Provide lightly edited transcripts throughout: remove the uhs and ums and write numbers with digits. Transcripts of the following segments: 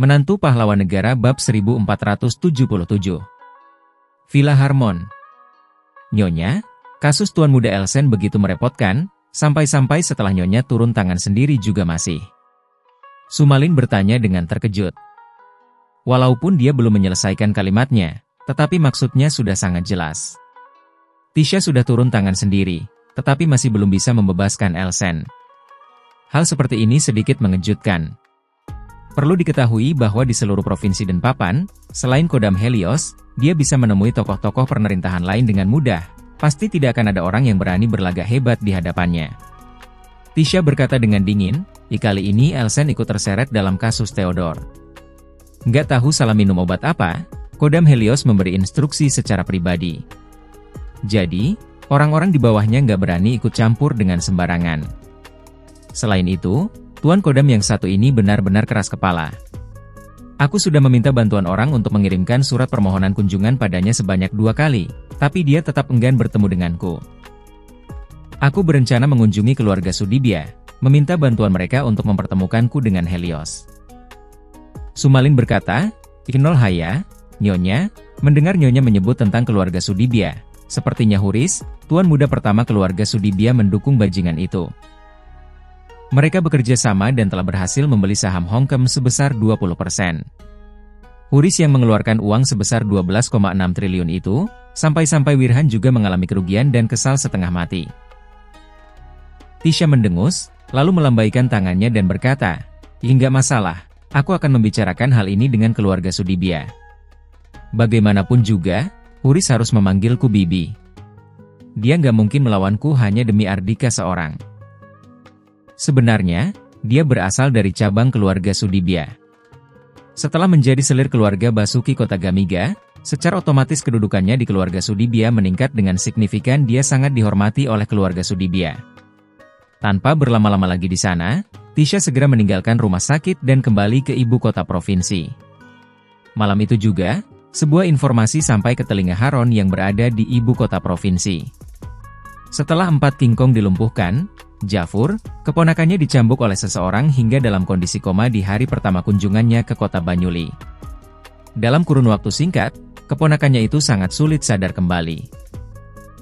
Menantu Pahlawan Negara bab 1477. Villa Harmon. Nyonya, kasus Tuan Muda Elsen begitu merepotkan, sampai-sampai setelah Nyonya turun tangan sendiri juga masih. Sumalin bertanya dengan terkejut. Walaupun dia belum menyelesaikan kalimatnya, tetapi maksudnya sudah sangat jelas. Tisha sudah turun tangan sendiri, tetapi masih belum bisa membebaskan Elsen. Hal seperti ini sedikit mengejutkan. Perlu diketahui bahwa di seluruh provinsi Denpapan, selain Kodam Helios, dia bisa menemui tokoh-tokoh pemerintahan lain dengan mudah. Pasti tidak akan ada orang yang berani berlagak hebat di hadapannya. Tisha berkata dengan dingin, kali ini Elsen ikut terseret dalam kasus Theodore. Nggak tahu salah minum obat apa, Kodam Helios memberi instruksi secara pribadi. Jadi, orang-orang di bawahnya nggak berani ikut campur dengan sembarangan. Selain itu, Tuan Kodam yang satu ini benar-benar keras kepala. Aku sudah meminta bantuan orang untuk mengirimkan surat permohonan kunjungan padanya sebanyak 2 kali, tapi dia tetap enggan bertemu denganku. Aku berencana mengunjungi keluarga Sudibya, meminta bantuan mereka untuk mempertemukanku dengan Helios. Sumalin berkata, "Ignol Haya, Nyonya," mendengar Nyonya menyebut tentang keluarga Sudibya. Sepertinya Huris, tuan muda pertama keluarga Sudibya mendukung bajingan itu. Mereka bekerja sama dan telah berhasil membeli saham Hongkem sebesar 20%. Huris yang mengeluarkan uang sebesar 12,6 triliun itu, sampai-sampai Wirhan juga mengalami kerugian dan kesal setengah mati. Tisha mendengus, lalu melambaikan tangannya dan berkata, "Nggak masalah, aku akan membicarakan hal ini dengan keluarga Sudibya. Bagaimanapun juga, Huris harus memanggilku Bibi. Dia nggak mungkin melawanku hanya demi Ardika seorang. Sebenarnya, dia berasal dari cabang keluarga Sudibya. Setelah menjadi selir keluarga Basuki Kota Gamiga, secara otomatis kedudukannya di keluarga Sudibya meningkat dengan signifikan. Dia sangat dihormati oleh keluarga Sudibya. Tanpa berlama-lama lagi di sana, Tisha segera meninggalkan rumah sakit dan kembali ke ibu kota provinsi. Malam itu juga, sebuah informasi sampai ke telinga Haron yang berada di ibu kota provinsi. Setelah 4 kingkong dilumpuhkan, Jafur, keponakannya dicambuk oleh seseorang hingga dalam kondisi koma di hari pertama kunjungannya ke kota Banyuli. Dalam kurun waktu singkat, keponakannya itu sangat sulit sadar kembali.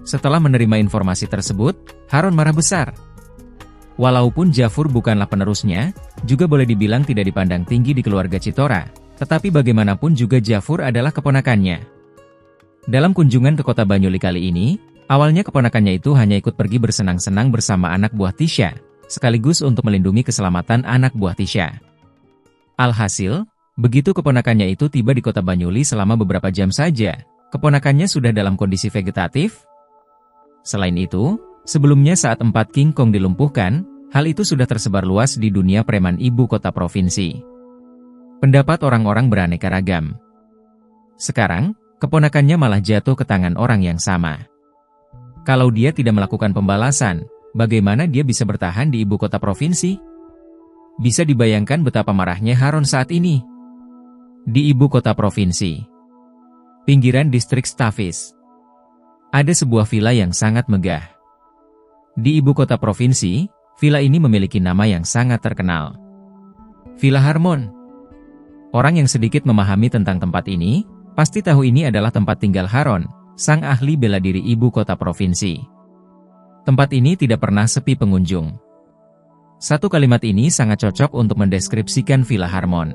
Setelah menerima informasi tersebut, Haron marah besar. Walaupun Jafur bukanlah penerusnya, juga boleh dibilang tidak dipandang tinggi di keluarga Citora, tetapi bagaimanapun juga Jafur adalah keponakannya. Dalam kunjungan ke kota Banyuli kali ini, awalnya keponakannya itu hanya ikut pergi bersenang-senang bersama anak buah Tisha, sekaligus untuk melindungi keselamatan anak buah Tisha. Alhasil, begitu keponakannya itu tiba di kota Banyuli selama beberapa jam saja, keponakannya sudah dalam kondisi vegetatif. Selain itu, sebelumnya saat 4 kingkong dilumpuhkan, hal itu sudah tersebar luas di dunia preman ibu kota provinsi. Pendapat orang-orang beraneka ragam. Sekarang, keponakannya malah jatuh ke tangan orang yang sama. Kalau dia tidak melakukan pembalasan, bagaimana dia bisa bertahan di ibu kota provinsi? Bisa dibayangkan betapa marahnya Haron saat ini. Di ibu kota provinsi, pinggiran distrik Stavis, ada sebuah villa yang sangat megah. Di ibu kota provinsi, villa ini memiliki nama yang sangat terkenal. Villa Harmon. Orang yang sedikit memahami tentang tempat ini, pasti tahu ini adalah tempat tinggal Haron, sang ahli bela diri ibu kota provinsi. Tempat ini tidak pernah sepi pengunjung. Satu kalimat ini sangat cocok untuk mendeskripsikan Villa Harmon.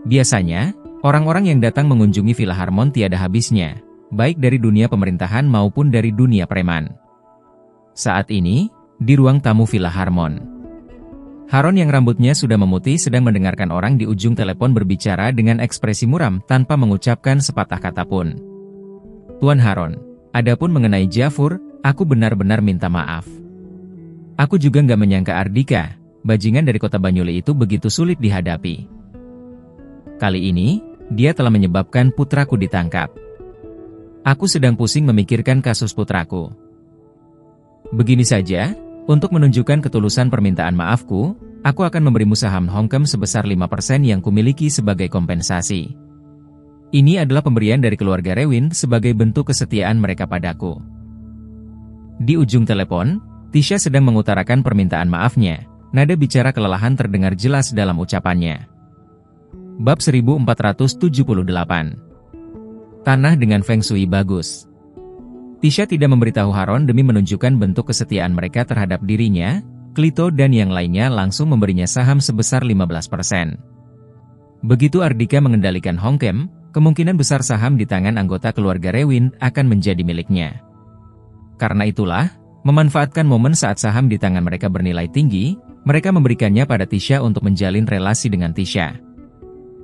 Biasanya, orang-orang yang datang mengunjungi Villa Harmon tiada habisnya, baik dari dunia pemerintahan maupun dari dunia preman. Saat ini, di ruang tamu Villa Harmon, Haron yang rambutnya sudah memutih sedang mendengarkan orang di ujung telepon berbicara dengan ekspresi muram tanpa mengucapkan sepatah kata pun. "Tuan Haron, adapun mengenai Jafur, aku benar-benar minta maaf. Aku juga nggak menyangka Ardika, bajingan dari kota Banyuli itu begitu sulit dihadapi. Kali ini, dia telah menyebabkan putraku ditangkap. Aku sedang pusing memikirkan kasus putraku. Begini saja, untuk menunjukkan ketulusan permintaan maafku, aku akan memberimu saham Hongkem sebesar 5% yang kumiliki sebagai kompensasi. Ini adalah pemberian dari keluarga Rewin sebagai bentuk kesetiaan mereka padaku." Di ujung telepon, Tisha sedang mengutarakan permintaan maafnya. Nada bicara kelelahan terdengar jelas dalam ucapannya. Bab 1478. Tanah dengan Feng Shui bagus. Tisha tidak memberitahu Haron demi menunjukkan bentuk kesetiaan mereka terhadap dirinya. Klito dan yang lainnya langsung memberinya saham sebesar 15%. Begitu Ardika mengendalikan Hongkem, kemungkinan besar saham di tangan anggota keluarga Rewin akan menjadi miliknya. Karena itulah, memanfaatkan momen saat saham di tangan mereka bernilai tinggi, mereka memberikannya pada Tisha untuk menjalin relasi dengan Tisha.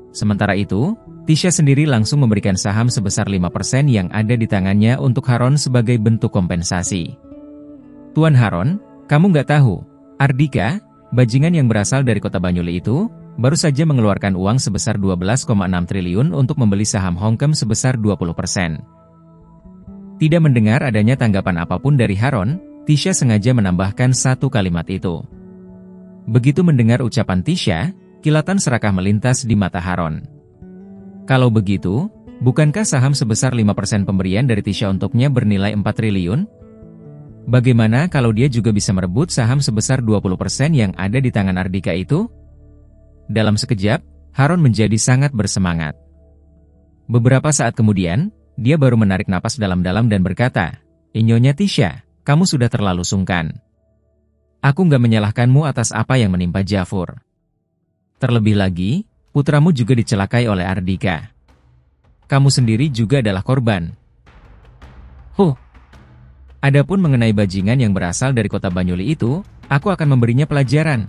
Sementara itu, Tisha sendiri langsung memberikan saham sebesar 5% yang ada di tangannya untuk Haron sebagai bentuk kompensasi. Tuan Haron, kamu nggak tahu, Ardika, bajingan yang berasal dari kota Banyuli itu, baru saja mengeluarkan uang sebesar 12,6 triliun untuk membeli saham Hongkem sebesar 20%. Tidak mendengar adanya tanggapan apapun dari Haron, Tisha sengaja menambahkan satu kalimat itu. Begitu mendengar ucapan Tisha, kilatan serakah melintas di mata Haron. Kalau begitu, bukankah saham sebesar 5% pemberian dari Tisha untuknya bernilai 4 triliun? Bagaimana kalau dia juga bisa merebut saham sebesar 20% yang ada di tangan Ardika itu? Dalam sekejap, Haron menjadi sangat bersemangat. Beberapa saat kemudian, dia baru menarik napas dalam-dalam dan berkata, "Nyonya Tisha, kamu sudah terlalu sungkan. Aku nggak menyalahkanmu atas apa yang menimpa Jafur. Terlebih lagi, putramu juga dicelakai oleh Ardika. Kamu sendiri juga adalah korban." Adapun mengenai bajingan yang berasal dari kota Banyuli itu, aku akan memberinya pelajaran.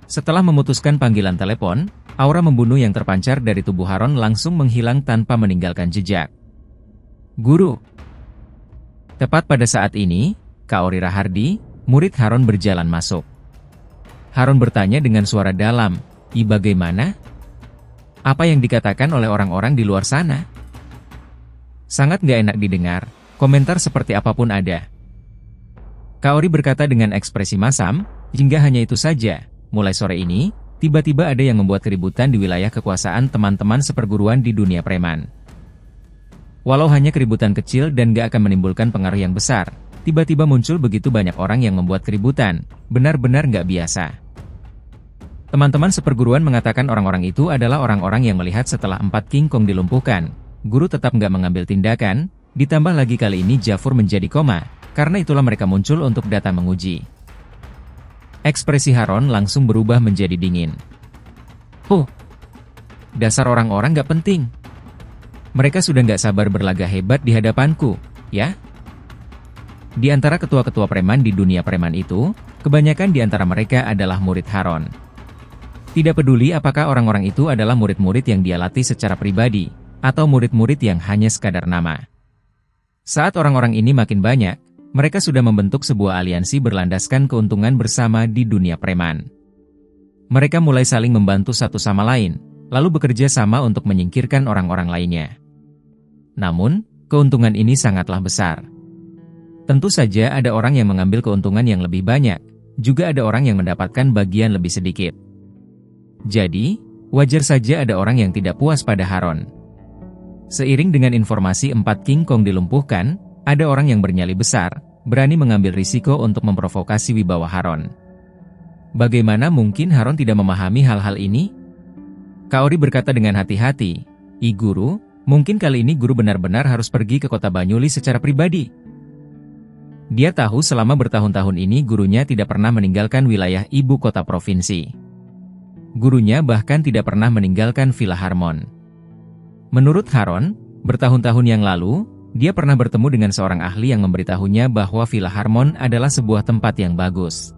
Setelah memutuskan panggilan telepon, aura membunuh yang terpancar dari tubuh Haron langsung menghilang tanpa meninggalkan jejak. "Guru." Tepat pada saat ini, Kaori Rahardi, murid Haron berjalan masuk. Haron bertanya dengan suara dalam, bagaimana? Apa yang dikatakan oleh orang-orang di luar sana?" Sangat gak enak didengar, komentar seperti apapun ada. Kaori berkata dengan ekspresi masam, hingga hanya itu saja, mulai sore ini, tiba-tiba ada yang membuat keributan di wilayah kekuasaan teman-teman seperguruan di dunia preman. Walau hanya keributan kecil dan gak akan menimbulkan pengaruh yang besar, tiba-tiba muncul begitu banyak orang yang membuat keributan, benar-benar gak biasa. Teman-teman seperguruan mengatakan orang-orang itu adalah orang-orang yang melihat setelah 4 King Kong dilumpuhkan, guru tetap gak mengambil tindakan, ditambah lagi kali ini Jafur menjadi koma, karena itulah mereka muncul untuk datang menguji. Ekspresi Haron langsung berubah menjadi dingin. Dasar orang-orang gak penting. Mereka sudah gak sabar berlagak hebat di hadapanku, ya? Di antara ketua-ketua preman di dunia preman itu, kebanyakan di antara mereka adalah murid Haron. Tidak peduli apakah orang-orang itu adalah murid-murid yang dia latih secara pribadi, atau murid-murid yang hanya sekadar nama. Saat orang-orang ini makin banyak, mereka sudah membentuk sebuah aliansi berlandaskan keuntungan bersama di dunia preman. Mereka mulai saling membantu satu sama lain, lalu bekerja sama untuk menyingkirkan orang-orang lainnya. Namun, keuntungan ini sangatlah besar. Tentu saja ada orang yang mengambil keuntungan yang lebih banyak, juga ada orang yang mendapatkan bagian lebih sedikit. Jadi, wajar saja ada orang yang tidak puas pada Haron. Seiring dengan informasi 4 King Kong dilumpuhkan, ada orang yang bernyali besar, berani mengambil risiko untuk memprovokasi wibawa Haron. Bagaimana mungkin Haron tidak memahami hal-hal ini? Kaori berkata dengan hati-hati, Guru, mungkin kali ini guru benar-benar harus pergi ke kota Banyuli secara pribadi." Dia tahu selama bertahun-tahun ini gurunya tidak pernah meninggalkan wilayah ibu kota provinsi. Gurunya bahkan tidak pernah meninggalkan Villa Harmon. Menurut Haron, bertahun-tahun yang lalu, dia pernah bertemu dengan seorang ahli yang memberitahunya bahwa Villa Harmon adalah sebuah tempat yang bagus.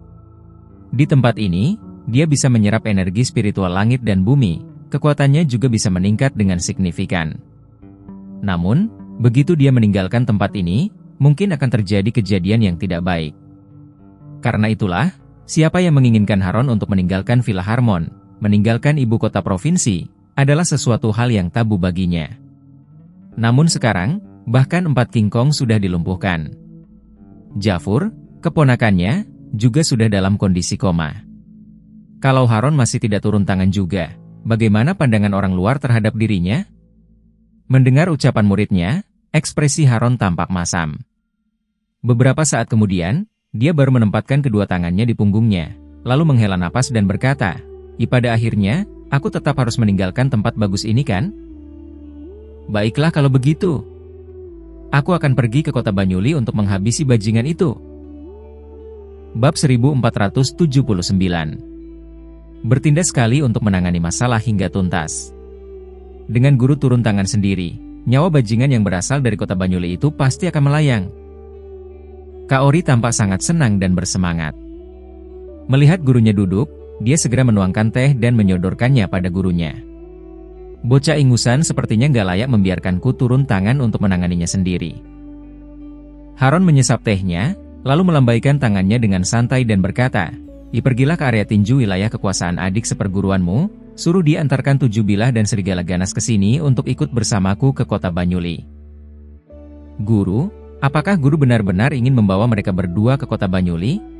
Di tempat ini, dia bisa menyerap energi spiritual langit dan bumi, kekuatannya juga bisa meningkat dengan signifikan. Namun, begitu dia meninggalkan tempat ini, mungkin akan terjadi kejadian yang tidak baik. Karena itulah, siapa yang menginginkan Haron untuk meninggalkan Villa Harmon, meninggalkan ibu kota provinsi, adalah sesuatu hal yang tabu baginya. Namun sekarang, bahkan 4 King Kong sudah dilumpuhkan. Jafur, keponakannya, juga sudah dalam kondisi koma. Kalau Haron masih tidak turun tangan juga, bagaimana pandangan orang luar terhadap dirinya? Mendengar ucapan muridnya, ekspresi Haron tampak masam. Beberapa saat kemudian, dia baru menempatkan kedua tangannya di punggungnya, lalu menghela napas dan berkata, pada akhirnya, Aku tetap harus meninggalkan tempat bagus ini kan? Baiklah kalau begitu. Aku akan pergi ke kota Banyuli untuk menghabisi bajingan itu. Bab 1479. Bertindak sekali untuk menangani masalah hingga tuntas. Dengan guru turun tangan sendiri, nyawa bajingan yang berasal dari kota Banyuli itu pasti akan melayang. Kaori tampak sangat senang dan bersemangat. Melihat gurunya duduk, dia segera menuangkan teh dan menyodorkannya pada gurunya. Bocah ingusan sepertinya nggak layak membiarkanku turun tangan untuk menanganinya sendiri. Haron menyesap tehnya, lalu melambaikan tangannya dengan santai dan berkata, pergilah ke area tinju wilayah kekuasaan adik seperguruanmu, suruh dia antarkan 7 bilah dan serigala ganas ke sini untuk ikut bersamaku ke kota Banyuli. Guru, apakah guru benar-benar ingin membawa mereka berdua ke kota Banyuli?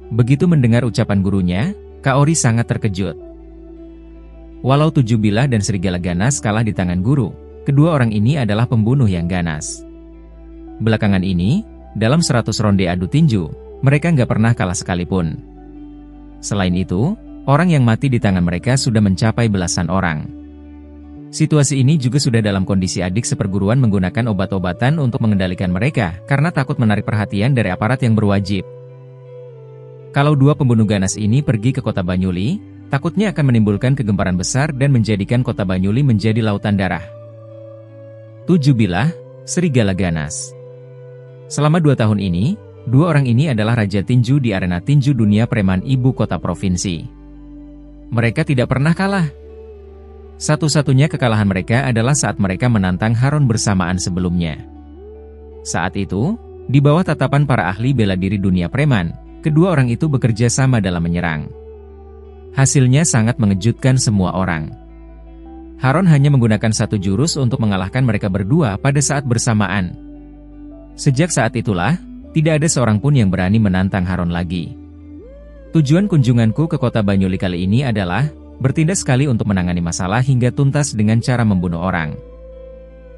Begitu mendengar ucapan gurunya, Kaori sangat terkejut. Walau 7 bilah dan serigala ganas kalah di tangan guru, kedua orang ini adalah pembunuh yang ganas. Belakangan ini, dalam 100 ronde adu tinju, mereka nggak pernah kalah sekalipun. Selain itu, orang yang mati di tangan mereka sudah mencapai belasan orang. Situasi ini juga sudah dalam kondisi adik seperguruan menggunakan obat-obatan untuk mengendalikan mereka karena takut menarik perhatian dari aparat yang berwajib. Kalau dua pembunuh ganas ini pergi ke kota Banyuli, takutnya akan menimbulkan kegemparan besar dan menjadikan kota Banyuli menjadi lautan darah. 7 bilah, serigala ganas. Selama 2 tahun ini, dua orang ini adalah raja tinju di arena tinju dunia preman ibu kota provinsi. Mereka tidak pernah kalah. Satu-satunya kekalahan mereka adalah saat mereka menantang Haron bersamaan sebelumnya. Saat itu, di bawah tatapan para ahli bela diri dunia preman, kedua orang itu bekerja sama dalam menyerang. Hasilnya sangat mengejutkan semua orang. Haron hanya menggunakan satu jurus untuk mengalahkan mereka berdua pada saat bersamaan. Sejak saat itulah, tidak ada seorang pun yang berani menantang Haron lagi. Tujuan kunjunganku ke kota Banyuli kali ini adalah bertindak sekali untuk menangani masalah hingga tuntas dengan cara membunuh orang.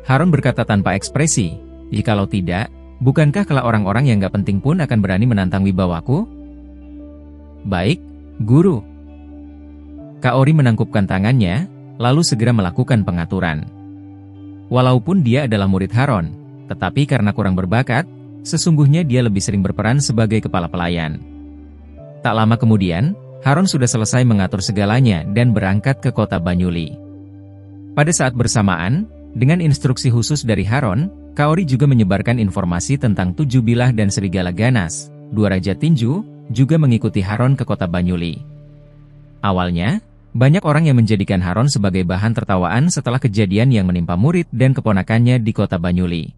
Haron berkata tanpa ekspresi, "Jikalau tidak, bukankah kelak orang-orang yang gak penting pun akan berani menantang wibawaku?" "Baik, guru." Kaori menangkupkan tangannya, lalu segera melakukan pengaturan. Walaupun dia adalah murid Haron, tetapi karena kurang berbakat, sesungguhnya dia lebih sering berperan sebagai kepala pelayan. Tak lama kemudian, Haron sudah selesai mengatur segalanya dan berangkat ke kota Banyuli. Pada saat bersamaan, dengan instruksi khusus dari Haron, Kaori juga menyebarkan informasi tentang 7 bilah dan serigala ganas. Dua raja tinju juga mengikuti Haron ke kota Banyuli. Awalnya, banyak orang yang menjadikan Haron sebagai bahan tertawaan setelah kejadian yang menimpa murid dan keponakannya di kota Banyuli.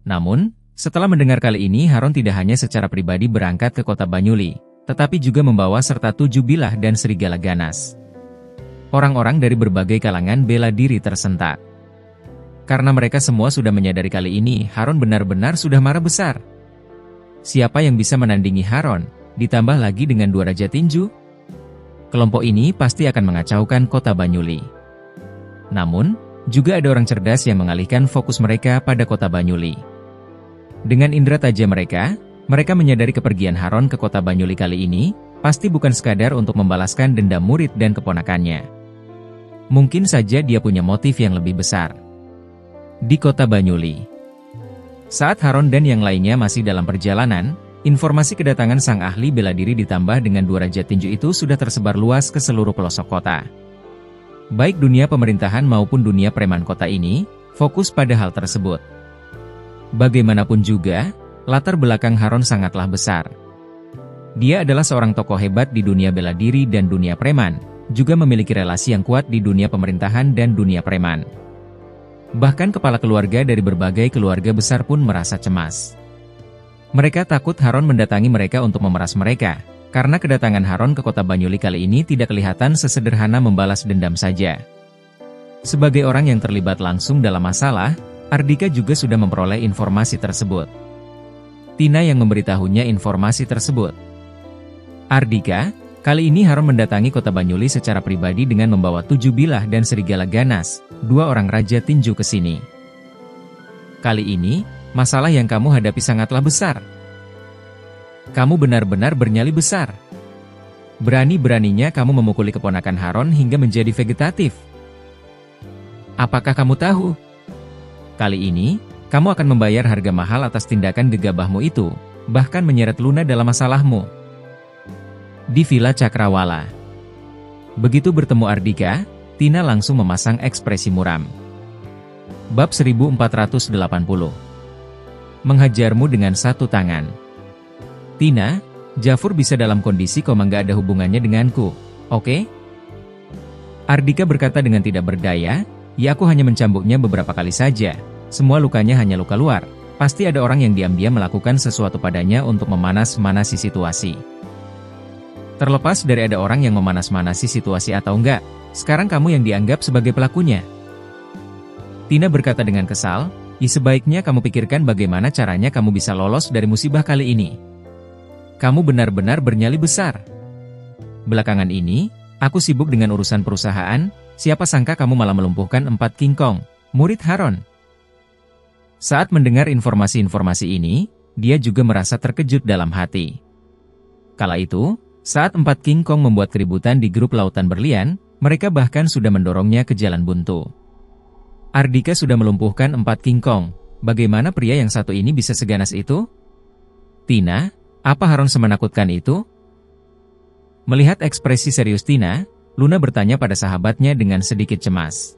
Namun, setelah mendengar kali ini Haron tidak hanya secara pribadi berangkat ke kota Banyuli, tetapi juga membawa serta 7 bilah dan serigala ganas. Orang-orang dari berbagai kalangan bela diri tersentak. Karena mereka semua sudah menyadari kali ini Haron benar-benar sudah marah besar. Siapa yang bisa menandingi Haron, ditambah lagi dengan dua raja tinju? Kelompok ini pasti akan mengacaukan kota Banyuli. Namun, juga ada orang cerdas yang mengalihkan fokus mereka pada kota Banyuli. Dengan indera tajam mereka menyadari kepergian Haron ke kota Banyuli kali ini, pasti bukan sekadar untuk membalaskan dendam murid dan keponakannya. Mungkin saja dia punya motif yang lebih besar. Di kota Banyuli. Saat Haron dan yang lainnya masih dalam perjalanan, informasi kedatangan sang ahli bela diri ditambah dengan dua raja tinju itu sudah tersebar luas ke seluruh pelosok kota. Baik dunia pemerintahan maupun dunia preman kota ini, fokus pada hal tersebut. Bagaimanapun juga, latar belakang Haron sangatlah besar. Dia adalah seorang tokoh hebat di dunia bela diri dan dunia preman, juga memiliki relasi yang kuat di dunia pemerintahan dan dunia preman. Bahkan kepala keluarga dari berbagai keluarga besar pun merasa cemas. Mereka takut Haron mendatangi mereka untuk memeras mereka, karena kedatangan Haron ke kota Banyuli kali ini tidak kelihatan sesederhana membalas dendam saja. Sebagai orang yang terlibat langsung dalam masalah, Ardika juga sudah memperoleh informasi tersebut. Tina yang memberitahunya informasi tersebut. "Ardika, kali ini Haron mendatangi kota Banyuli secara pribadi dengan membawa 7 bilah dan serigala ganas, dua orang raja tinju ke sini. Kali ini, masalah yang kamu hadapi sangatlah besar. Kamu benar-benar bernyali besar. Berani-beraninya kamu memukuli keponakan Haron hingga menjadi vegetatif. Apakah kamu tahu? Kali ini, kamu akan membayar harga mahal atas tindakan gegabahmu itu, bahkan menyeret Luna dalam masalahmu. Di Villa Cakrawala. Begitu bertemu Ardhika, Tina langsung memasang ekspresi muram. Bab 1480. Menghajarmu dengan satu tangan. Tina, Jafur bisa dalam kondisi koma nggak ada hubungannya denganku, oke? Ardhika berkata dengan tidak berdaya, ya aku hanya mencambuknya beberapa kali saja. Semua lukanya hanya luka luar. Pasti ada orang yang diam-diam melakukan sesuatu padanya untuk memanas-manasi situasi. Terlepas dari ada orang yang memanas-manasi situasi atau enggak, sekarang kamu yang dianggap sebagai pelakunya. Tina berkata dengan kesal, sebaiknya kamu pikirkan bagaimana caranya kamu bisa lolos dari musibah kali ini. Kamu benar-benar bernyali besar. Belakangan ini, aku sibuk dengan urusan perusahaan, siapa sangka kamu malah melumpuhkan 4 King Kong, murid Haron. Saat mendengar informasi-informasi ini, dia juga merasa terkejut dalam hati. Kala itu, saat 4 King Kong membuat keributan di grup Lautan Berlian, mereka bahkan sudah mendorongnya ke jalan buntu. Ardhika sudah melumpuhkan 4 King Kong, bagaimana pria yang satu ini bisa seganas itu? Tina, apa Haron semenakutkan itu? Melihat ekspresi serius Tina, Luna bertanya pada sahabatnya dengan sedikit cemas.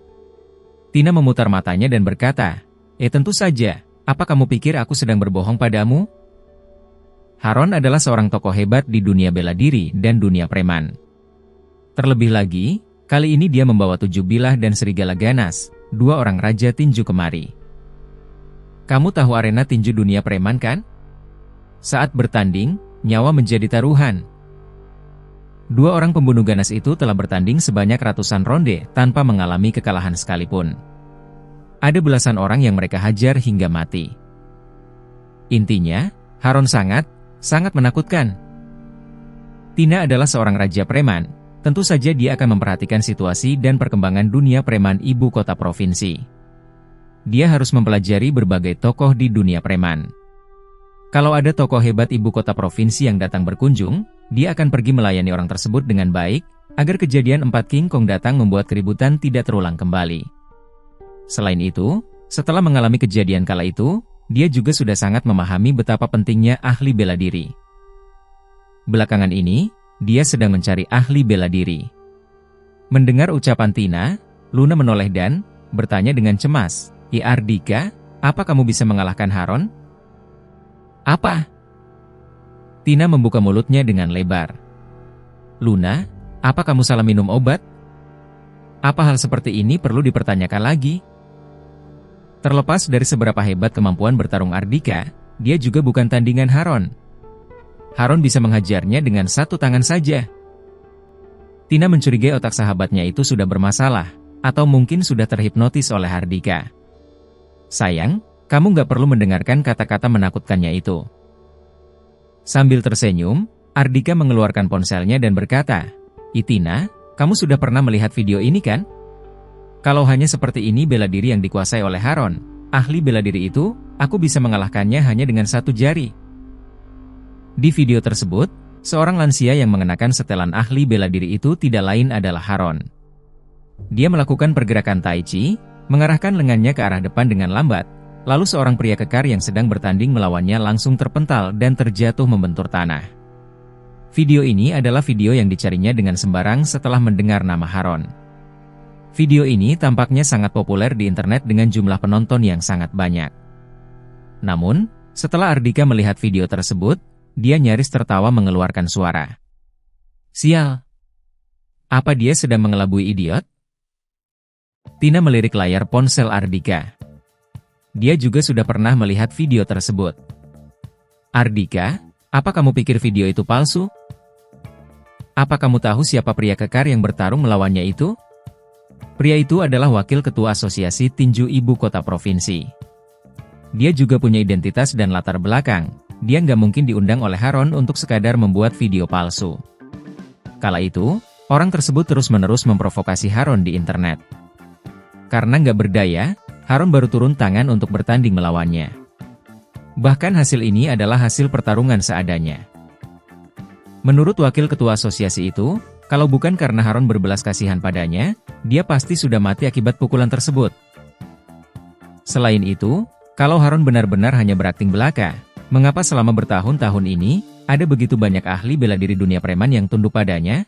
Tina memutar matanya dan berkata, tentu saja, apa kamu pikir aku sedang berbohong padamu? Haron adalah seorang tokoh hebat di dunia bela diri dan dunia preman. Terlebih lagi, kali ini dia membawa 7 bilah dan serigala ganas, 2 orang raja tinju kemari. Kamu tahu arena tinju dunia preman kan? Saat bertanding, nyawa menjadi taruhan. 2 orang pembunuh ganas itu telah bertanding sebanyak ratusan ronde tanpa mengalami kekalahan sekalipun. Ada belasan orang yang mereka hajar hingga mati. Intinya, Haron sangat menakutkan. Tina adalah seorang raja preman, tentu saja dia akan memperhatikan situasi dan perkembangan dunia preman ibu kota provinsi. Dia harus mempelajari berbagai tokoh di dunia preman. Kalau ada tokoh hebat ibu kota provinsi yang datang berkunjung, dia akan pergi melayani orang tersebut dengan baik, agar kejadian 4 King Kong datang membuat keributan tidak terulang kembali. Selain itu, setelah mengalami kejadian kala itu, dia juga sudah sangat memahami betapa pentingnya ahli bela diri. Belakangan ini, dia sedang mencari ahli bela diri. Mendengar ucapan Tina, Luna menoleh dan bertanya dengan cemas, Ardhika, apa kamu bisa mengalahkan Haron? Apa? Tina membuka mulutnya dengan lebar. Luna, apa kamu salah minum obat? Apa hal seperti ini perlu dipertanyakan lagi? Terlepas dari seberapa hebat kemampuan bertarung Ardhika, dia juga bukan tandingan Haron. Haron bisa menghajarnya dengan satu tangan saja. Tina mencurigai otak sahabatnya itu sudah bermasalah, atau mungkin sudah terhipnotis oleh Ardhika. Sayang, kamu nggak perlu mendengarkan kata-kata menakutkannya itu. Sambil tersenyum, Ardhika mengeluarkan ponselnya dan berkata, Tina, kamu sudah pernah melihat video ini kan? Kalau hanya seperti ini bela diri yang dikuasai oleh Haron, ahli bela diri itu, aku bisa mengalahkannya hanya dengan 1 jari. Di video tersebut, seorang lansia yang mengenakan setelan ahli bela diri itu tidak lain adalah Haron. Dia melakukan pergerakan tai chi, mengarahkan lengannya ke arah depan dengan lambat, lalu seorang pria kekar yang sedang bertanding melawannya langsung terpental dan terjatuh membentur tanah. Video ini adalah video yang dicarinya dengan sembarang setelah mendengar nama Haron. Video ini tampaknya sangat populer di internet dengan jumlah penonton yang sangat banyak. Namun, setelah Ardhika melihat video tersebut, dia nyaris tertawa mengeluarkan suara. Sial! Apa dia sedang mengelabui idiot? Tina melirik layar ponsel Ardhika. Dia juga sudah pernah melihat video tersebut. Ardhika, apa kamu pikir video itu palsu? Apa kamu tahu siapa pria kekar yang bertarung melawannya itu? Pria itu adalah wakil ketua asosiasi tinju ibu kota provinsi. Dia juga punya identitas dan latar belakang. Dia nggak mungkin diundang oleh Haron untuk sekadar membuat video palsu. Kala itu, orang tersebut terus-menerus memprovokasi Haron di internet. Karena nggak berdaya, Haron baru turun tangan untuk bertanding melawannya. Bahkan hasil ini adalah hasil pertarungan seadanya. Menurut wakil ketua asosiasi itu, kalau bukan karena Harun berbelas kasihan padanya, dia pasti sudah mati akibat pukulan tersebut. Selain itu, kalau Harun benar-benar hanya berakting belaka, mengapa selama bertahun-tahun ini, ada begitu banyak ahli bela diri dunia preman yang tunduk padanya?